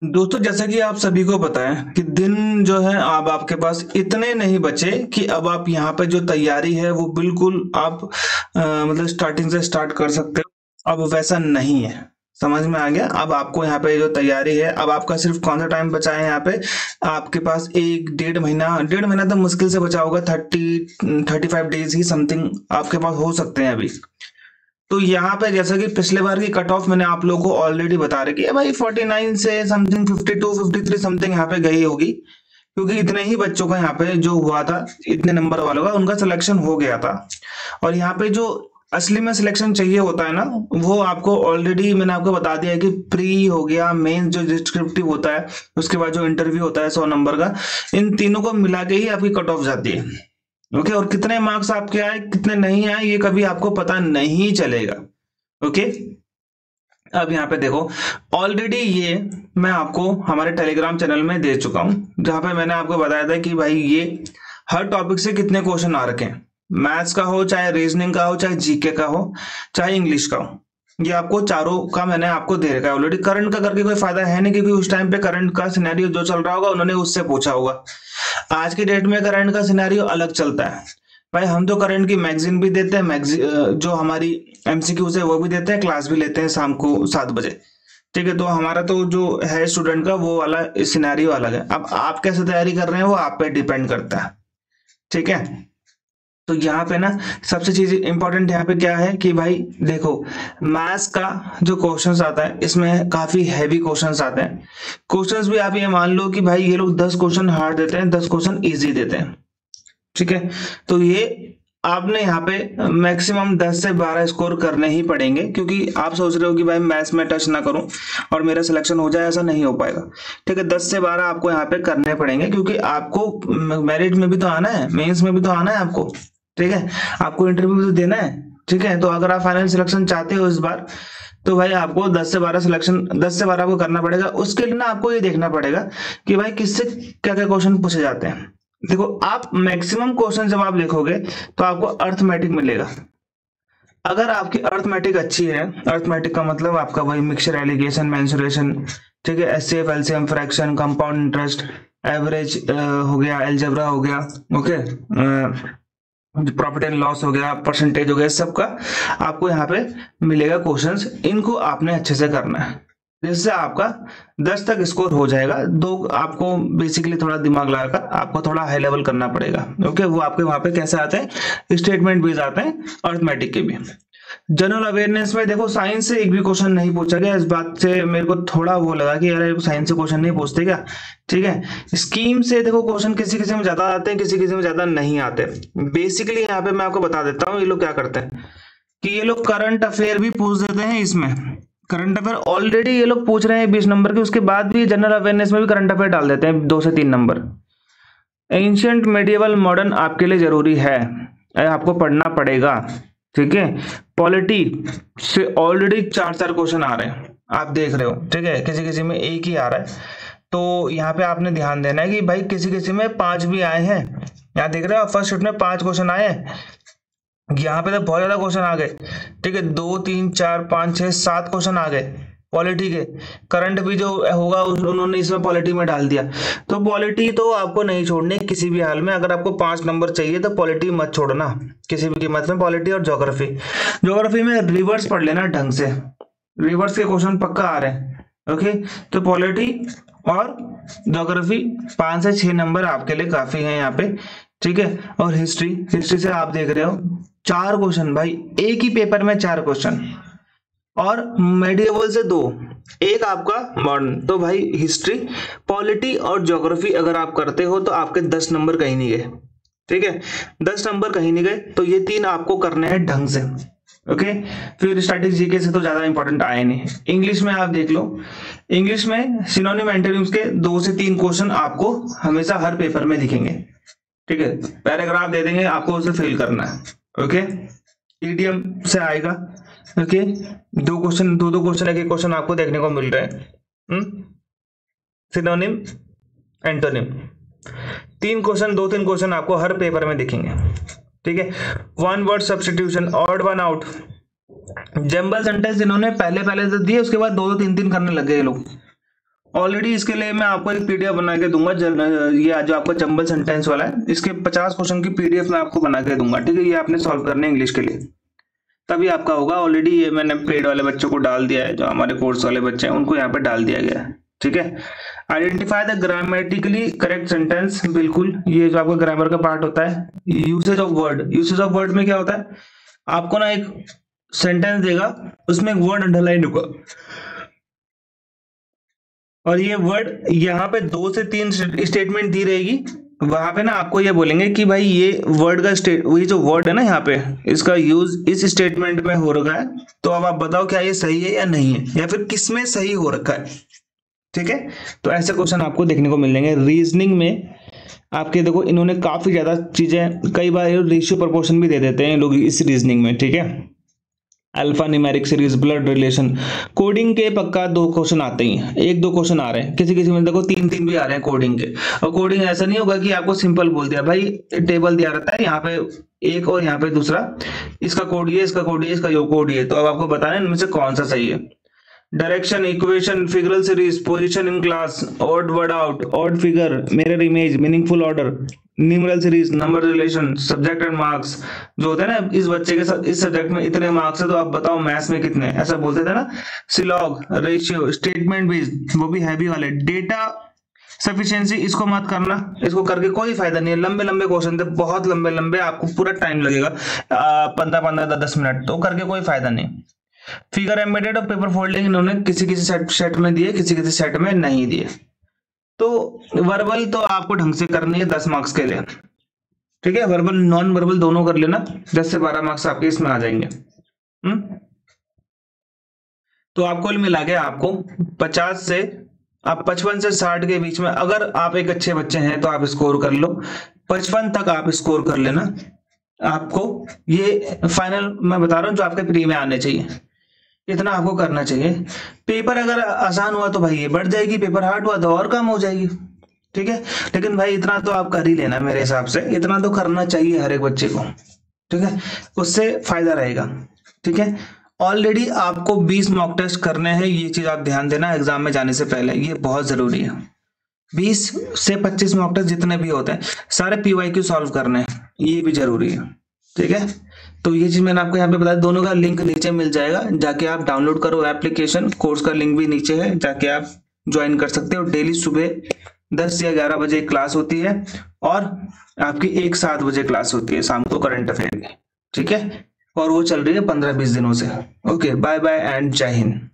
दोस्तों, जैसा कि आप सभी को पता है कि दिन जो है अब आपके पास इतने नहीं बचे कि अब आप यहाँ पे जो तैयारी है वो बिल्कुल आप मतलब स्टार्टिंग से स्टार्ट कर सकते हो। अब वैसा नहीं है। समझ में आ गया? अब आपको यहाँ पे जो तैयारी है, अब आपका सिर्फ कौन सा टाइम बचा है यहाँ पे? आपके पास एक डेढ़ महीना तो मुश्किल से बचा होगा। 35 डेज ही समथिंग आपके पास हो सकते हैं अभी। तो यहाँ पे जैसा कि पिछले बार की कट ऑफ मैंने आप लोगों को ऑलरेडी बता रखी है भाई, 49 से समथिंग 52 53 समथिंग यहाँ पे गई होगी, क्योंकि इतने ही बच्चों का यहाँ पे जो हुआ था, इतने नंबर वालों का उनका सिलेक्शन हो गया था। और यहाँ पे जो असली में सिलेक्शन चाहिए होता है ना, वो आपको ऑलरेडी मैंने आपको बता दिया है कि प्री हो गया, मेंस जो डिस्क्रिप्टिव होता है, उसके बाद जो इंटरव्यू होता है 100 नंबर का, इन तीनों को मिला के ही आपकी कट ऑफ जाती है। ओके, और कितने मार्क्स आपके आए कितने नहीं आए ये कभी आपको पता नहीं चलेगा। ओके, अब यहाँ पे देखो, ऑलरेडी ये मैं आपको हमारे टेलीग्राम चैनल में दे चुका हूं, जहां पे मैंने आपको बताया था कि भाई ये हर टॉपिक से कितने क्वेश्चन आ रखे हैं। मैथ्स का हो, चाहे रीजनिंग का हो, चाहे जीके का हो, चाहे इंग्लिश का हो, ये आपको चारों का मैंने आपको दे रखा है ऑलरेडी। करंट का करके कोई फायदा है नहीं, क्योंकि उस टाइम पे करंट का सिनेरियो जो चल रहा होगा उन्होंने उससे पूछा होगा। आज की डेट में करंट का सिनेरियो अलग चलता है भाई। हम तो करंट की मैगजीन भी देते हैं, जो हमारी एमसीक्यूज है वो भी देते हैं, क्लास भी लेते हैं शाम को 7 बजे। ठीक है, तो हमारा तो जो है स्टूडेंट का वो वाला सिनेरियो अलग है। अब आप कैसे तैयारी कर रहे हैं वो आप पे डिपेंड करता है। ठीक है, तो यहाँ पे ना सबसे चीज इंपॉर्टेंट यहाँ पे क्या है कि भाई देखो, मैथ्स का जो क्वेश्चंस आता है इसमें काफी हैवी क्वेश्चंस आते हैं। क्वेश्चंस भी आप ये मान लो कि भाई ये लोग 10 क्वेश्चन हार्ड देते हैं, 10 क्वेश्चन इजी देते हैं। ठीक है, तो ये आपने यहाँ पे मैक्सिमम 10 से 12 स्कोर करने ही पड़ेंगे, क्योंकि आप सोच रहे हो कि भाई मैथ्स में टच ना करूं और मेरा सिलेक्शन हो जाए, ऐसा नहीं हो पाएगा। ठीक है, 10 से 12 आपको यहाँ पे करने पड़ेंगे, क्योंकि आपको मेरिट में भी तो आना है, मेंस में भी तो आना है आपको। ठीक है, आपको इंटरव्यू भी तो देना है। ठीक है, तो अगर आप फाइनल सिलेक्शन चाहते हो इस बार, तो भाई आपको 10 से 12 सिलेक्शन, 10 से 12 आपको करना पड़ेगा। उसके लिए ना आपको ये देखना पड़ेगा कि भाई किससे क्या क्या क्वेश्चन पूछे जाते हैं। देखो, आप मैक्सिमम क्वेश्चन जब आप लिखोगे तो आपको अर्थमेटिक मिलेगा। अगर आपकी अर्थमेटिक अच्छी है, अर्थमेटिक का मतलब आपका वही मिक्सचर, एलिगेशन, मेंसुरेशन, ठीक है, HCF, LCM, fraction, compound interest, average हो गया, अलजेब्रा हो गया, ओके, प्रॉफिट एंड लॉस हो गया, परसेंटेज हो गया, सबका आपको यहाँ पे मिलेगा क्वेश्चंस। इनको आपने अच्छे से करना है, जिससे आपका 10 तक स्कोर हो जाएगा। दो आपको बेसिकली थोड़ा दिमाग लगाकर आपको थोड़ा हाई लेवल करना पड़ेगा। ओके, वो आपके वहां पे कैसे आते हैं, स्टेटमेंट बेस्ड आते हैं, अर्थमेटिक के भी। जनरल अवेयरनेस में देखो, साइंस से एक भी क्वेश्चन नहीं पूछा गया। इस बात से मेरे को थोड़ा वो लगा कि यार साइंस से क्वेश्चन नहीं पूछते क्या। ठीक है, स्कीम से देखो क्वेश्चन किसी किसी में ज्यादा आते हैं, किसी किसी में ज्यादा नहीं आते। बेसिकली यहाँ पे मैं आपको बता देता हूँ ये लोग क्या करते हैं कि ये लोग करंट अफेयर भी पूछ देते हैं इसमें। करंट अफेयर ऑलरेडी ये लोग पूछ रहे हैं 20 नंबर के, उसके बाद भी जनरल अवेयरनेस में भी करंट अफेयर डाल देते हैं 2 से 3 नंबर। एंशियंट, मेडिएवल, मॉडर्न आपके लिए जरूरी है, आपको पढ़ना पड़ेगा। ठीक है, पॉलिटी से ऑलरेडी 4 क्वेश्चन आ रहे हैं, आप देख रहे हो। ठीक है, किसी किसी में एक ही आ रहा है, तो यहाँ पे आपने ध्यान देना है कि भाई किसी किसी में 5 भी आए हैं। यहाँ देख रहे हो, फर्स्ट शिफ्ट में 5 क्वेश्चन आए हैं, यहाँ पे तो बहुत ज्यादा क्वेश्चन आ गए। ठीक है, 2 3 4 5 6 7 क्वेश्चन आ गए पॉलिटी के। करंट भी जो होगा उन्होंने इसमें पॉलिटी में डाल दिया। तो पॉलिटी तो आपको नहीं छोड़नी किसी भी हाल में। अगर आपको 5 नंबर चाहिए तो पॉलिटी मत छोड़ना किसी भी कीमत में। पॉलिटी और ज्योग्राफी, ज्योग्राफी में रिवर्स पढ़ लेना ढंग से, रिवर्स के क्वेश्चन पक्का आ रहे हैं। ओके, तो पॉलिटी और ज्योग्राफी 5 से 6 नंबर आपके लिए काफी है यहाँ पे। ठीक है, और हिस्ट्री, हिस्ट्री से आप देख रहे हो 4 क्वेश्चन भाई, एक ही पेपर में 4 क्वेश्चन, और मेडिएवल से 2, एक आपका मॉडर्न। तो भाई हिस्ट्री, पॉलिटी और ज्योग्राफी अगर आप करते हो तो आपके 10 नंबर कहीं नहीं गए। ठीक है, 10 नंबर कहीं नहीं गए, तो ये 3 आपको करने हैं ढंग से। ओके, फिर स्टैटिक जीके से तो ज्यादा इंपॉर्टेंट आए नहीं। इंग्लिश में आप देख लो, इंग्लिश में सिनोनिम एंटोनिम्स के 2 से 3 क्वेश्चन आपको हमेशा हर पेपर में दिखेंगे। ठीक है, पैराग्राफ दे देंगे आपको, उसे फिल करना है। ओके, ईडीएम से आएगा। ओके, 2 क्वेश्चन, 2 क्वेश्चन, एक क्वेश्चन आपको देखने को मिल रहे हैं। सिनोनिम, एंटोनिम, 3 क्वेश्चन, 2-3 क्वेश्चन आपको हर पेपर में दिखेंगे। ठीक है, 1 word substitution, odd one out, jumble sentence इन्होंने पहले पहले तो दिए, उसके बाद 2-2 3-3 करने लग गए ये लोग। ऑलरेडी इसके लिए मैं आपको एक पीडीएफ बना के दूंगा, ये जो आपका जंबल सेंटेंस वाला है, इसके 50 क्वेश्चन की पीडीएफ मैं आपको बना के दूंगा, ठीक है। ये आपने सॉल्व करने इंग्लिश के लिए, तभी आपका होगा। ऑलरेडी ये मैंने पेड वाले बच्चों को डाल दिया है, जो हमारे कोर्स वाले बच्चे हैं उनको यहाँ पे डाल दिया गया है, ठीक है। Identify the grammatically correct sentence, बिल्कुल ये जो आपका ग्रामर का पार्ट होता है। Usage of word, usage of word में क्या होता है, आपको ना एक सेंटेंस देगा, उसमें एक वर्ड अंडरलाइन होगा, और ये वर्ड यहाँ पे 2 से 3 स्टेटमेंट दी रहेगी, वहां पे ना आपको ये बोलेंगे कि भाई ये वर्ड का वही जो वर्ड है ना यहाँ पे, इसका यूज इस स्टेटमेंट में हो रखा है, तो अब आप बताओ क्या ये सही है या नहीं है, या फिर किस में सही हो रखा है, ठीक है। तो ऐसे क्वेश्चन आपको देखने को मिल जाएंगे। रीजनिंग में आपके देखो इन्होंने काफी ज्यादा चीजें, कई बार रेशियो प्रोपोर्शन भी दे देते हैं लोग इस रीजनिंग में, ठीक है। Alpha numeric series, blood relation, coding के पक्का 2 क्वेश्चन आते ही हैं, 1-2 क्वेश्चन आ रहे हैं, किसी किसी में देखो 3-3 भी आ रहे हैं कोडिंग के। और कोडिंग ऐसा नहीं होगा कि आपको सिंपल बोल दिया, भाई टेबल दिया रहता है यहाँ पे एक और यहाँ पे दूसरा, इसका कोड ये, इसका कोड ये, इसका कोड ये, तो अब आपको बताना है इनमें से कौन सा सही है। Direction, equation, figural series, position in class, odd word out, odd figure, mirror image, meaningful order, numeral series, number relation, subject and marks, जो होते हैं ना इस बच्चे के साथ, इस सब्जेक्ट में इतने मार्क्स है तो आप बताओ मैथ्स में कितने, ऐसा बोलते थे ना। सिलॉग, रेशियो, स्टेटमेंट बेस्ड, वो भी हैवी वाले, डेटा सफिशिएंसी, इसको मत करना, इसको करके कोई फायदा नहीं है। लंबे लंबे क्वेश्चन थे, बहुत लंबे लंबे, आपको पूरा टाइम लगेगा 15-10 मिनट, तो करके कोई फायदा नहीं। फिगर एम्बेडेड और पेपर फोल्डिंग इन्होंने किसी किसी सेट में दिए, किसी किसी सेट में नहीं दिए। तो वर्बल तो आपको ढंग से करनी है 10 मार्क्स के लिए, ठीक है। वर्बल नॉन वर्बल दोनों कर लेना, 10 से 12 मार्क्स आपके इसमें आ जाएंगे। तो आपको मिला के आपको 50 से आप 55 से 60 के बीच में, अगर आप एक अच्छे बच्चे हैं तो आप स्कोर कर लो, 55 तक आप स्कोर कर लेना। आपको ये फाइनल मैं बता रहा हूँ जो आपके प्री में आने चाहिए, इतना आपको करना चाहिए। पेपर अगर आसान हुआ तो भाई ये बढ़ जाएगी, पेपर हार्ड हुआ तो और कम हो जाएगी, ठीक है। लेकिन भाई इतना तो आप कर ही लेना, मेरे हिसाब से इतना तो करना चाहिए हर एक बच्चे को, ठीक है, उससे फायदा रहेगा, ठीक है। ऑलरेडी आपको 20 मॉक टेस्ट करने हैं, ये चीज आप ध्यान देना एग्जाम में जाने से पहले, ये बहुत जरूरी है। 20 से 25 मॉक टेस्ट जितने भी होते हैं सारे PYQ सॉल्व करने हैं, ये भी जरूरी है, ठीक है। तो ये चीज मैंने आपको यहाँ पे बताया, दोनों का लिंक नीचे मिल जाएगा, जाके आप डाउनलोड करो एप्लीकेशन, कोर्स का लिंक भी नीचे है, जाके आप ज्वाइन कर सकते हो। डेली सुबह 10 या 11 बजे क्लास होती है, और आपकी 1-7 बजे क्लास होती है शाम को करंट अफेयर की, ठीक है। और वो चल रही है 15-20 दिनों से। ओके, बाय बाय एंड जय हिंद।